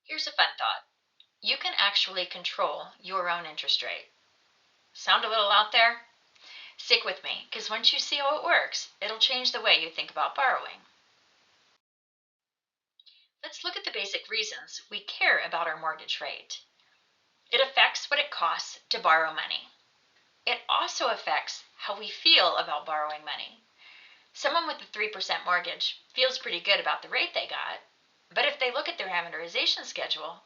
Here's a fun thought. You can actually control your own interest rate. Sound a little out there? Stick with me, because once you see how it works, it'll change the way you think about borrowing. Let's look at the basic reasons we care about our mortgage rate. It affects what it costs to borrow money. It also affects how we feel about borrowing money. Someone with a 3% mortgage feels pretty good about the rate they got, but if they look at their amortization schedule,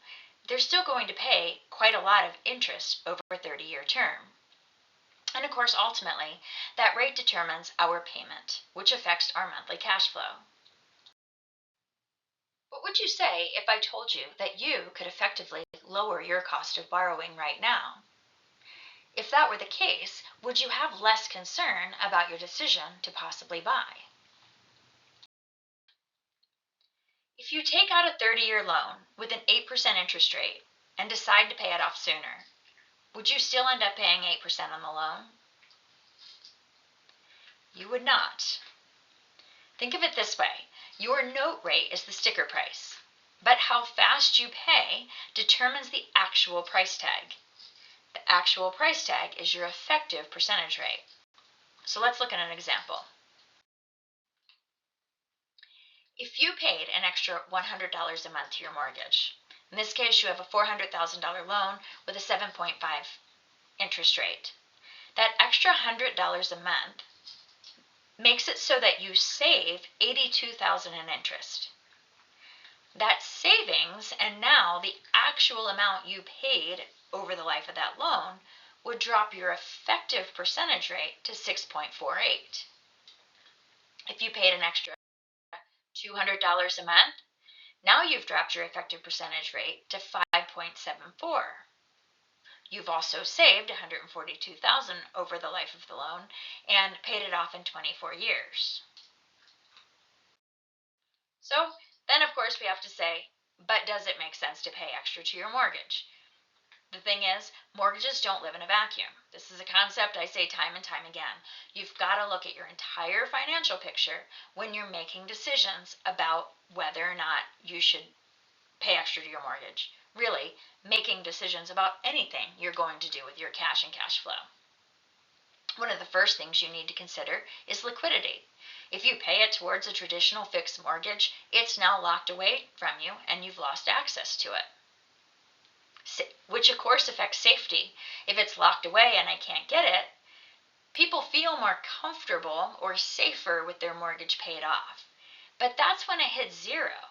they're still going to pay quite a lot of interest over a 30-year term. And of course, ultimately, that rate determines our payment, which affects our monthly cash flow. What would you say if I told you that you could effectively lower your cost of borrowing right now? If that were the case, would you have less concern about your decision to possibly buy? If you take out a 30-year loan with an 8% interest rate and decide to pay it off sooner, would you still end up paying 8% on the loan? You would not. Think of it this way. Your note rate is the sticker price, but how fast you pay determines the actual price tag. The actual price tag is your effective percentage rate. So let's look at an example. If you paid an extra $100 a month to your mortgage, in this case you have a $400,000 loan with a 7.5 interest rate, that extra $100 a month makes it so that you save $82,000 in interest. That savings, and now the actual amount you paid over the life of that loan, would drop your effective percentage rate to 6.48. If you paid an extra $200 a month, now you've dropped your effective percentage rate to 5.74. You've also saved $142,000 over the life of the loan and paid it off in 24 years. So then, of course, we have to say, but does it make sense to pay extra to your mortgage? The thing is, mortgages don't live in a vacuum. This is a concept I say time and time again. You've got to look at your entire financial picture when you're making decisions about whether or not you should pay extra to your mortgage. Really, making decisions about anything you're going to do with your cash and cash flow. One of the first things you need to consider is liquidity. If you pay it towards a traditional fixed mortgage, it's now locked away from you and you've lost access to it, which of course affects safety. If it's locked away and I can't get it, people feel more comfortable or safer with their mortgage paid off. But that's when it hits zero.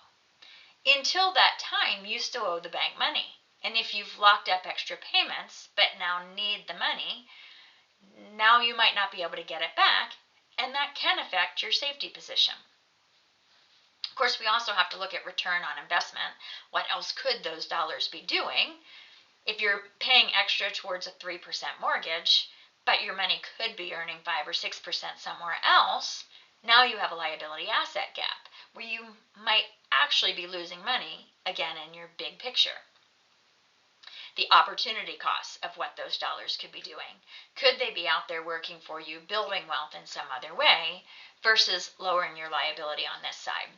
Until that time, you still owe the bank money. And if you've locked up extra payments but now need the money, now you might not be able to get it back, and that can affect your safety position. Of course, we also have to look at return on investment. What else could those dollars be doing? If you're paying extra towards a 3% mortgage, but your money could be earning 5 or 6% somewhere else, now you have a liability asset gap where you might actually be losing money again in your big picture. The opportunity costs of what those dollars could be doing. Could they be out there working for you, building wealth in some other way, versus lowering your liability on this side?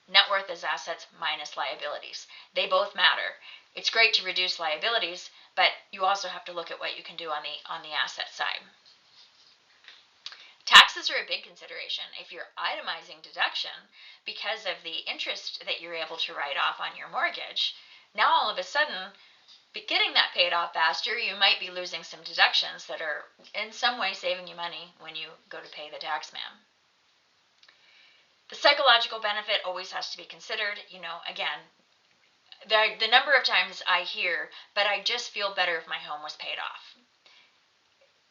Net worth is assets minus liabilities. They both matter. It's great to reduce liabilities, but you also have to look at what you can do on the asset side. Taxes are a big consideration. If you're itemizing deduction because of the interest that you're able to write off on your mortgage, now all of a sudden, getting that paid off faster, you might be losing some deductions that are in some way saving you money when you go to pay the tax man. The psychological benefit always has to be considered. Again, the number of times I hear, but I just feel better if my home was paid off.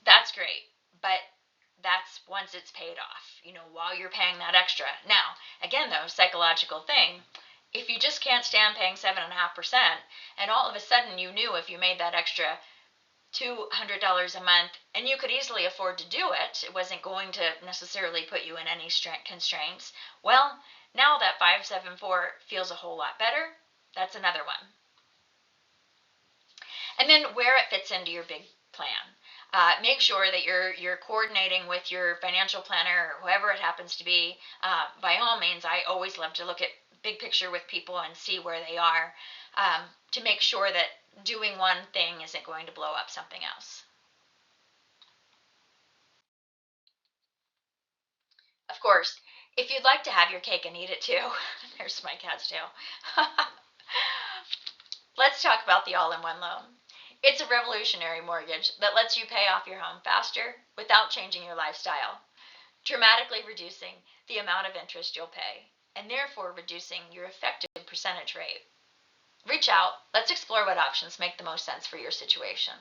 That's great, but that's once it's paid off, while you're paying that extra. Now, again though, psychological thing, if you just can't stand paying 7.5%, and all of a sudden you knew if you made that extra $200 a month, and you could easily afford to do it, it wasn't going to necessarily put you in any constraints, well, now that 574 feels a whole lot better. That's another one. And then where it fits into your big plan. Make sure that you're coordinating with your financial planner or whoever it happens to be. By all means, I always love to look at big picture with people and see where they are, to make sure that doing one thing isn't going to blow up something else. Of course, if you'd like to have your cake and eat it too, there's my cat's tail. Let's talk about the all-in-one loan. It's a revolutionary mortgage that lets you pay off your home faster without changing your lifestyle, dramatically reducing the amount of interest you'll pay, and therefore reducing your effective percentage rate. Reach out, let's explore what options make the most sense for your situation.